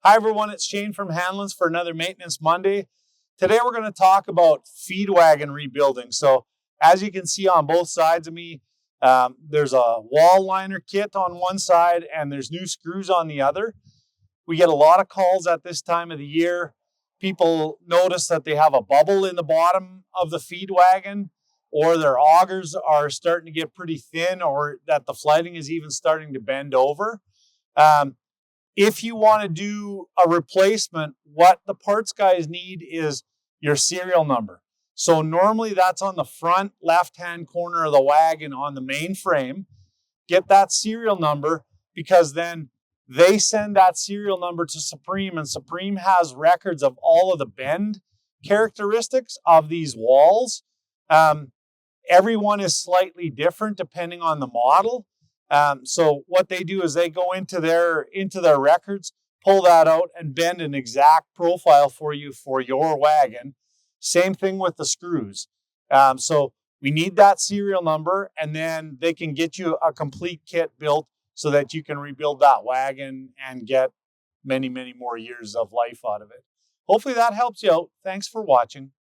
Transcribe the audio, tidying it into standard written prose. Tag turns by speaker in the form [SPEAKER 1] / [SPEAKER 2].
[SPEAKER 1] Hi everyone, it's Shane from Hanlon's for another Maintenance Monday. Today we're going to talk about feed wagon rebuilding. So as you can see on both sides of me, there's a wall liner kit on one side and there's new screws on the other. We get a lot of calls at this time of the year. People notice that they have a bubble in the bottom of the feed wagon, or their augers are starting to get pretty thin, or that the flighting is even starting to bend over. If you want to do a replacement, what the parts guys need is your serial number. So normally that's on the front left-hand corner of the wagon on the main frame. Get that serial number, because then they send that serial number to Supreme, and Supreme has records of all of the bend characteristics of these walls. Everyone is slightly different depending on the model. So what they do is they go into their records, pull that out, and bend an exact profile for you for your wagon. Same thing with the screws. So we need that serial number, and then they can get you a complete kit built so that you can rebuild that wagon and get many, many more years of life out of it. Hopefully that helps you out. Thanks for watching.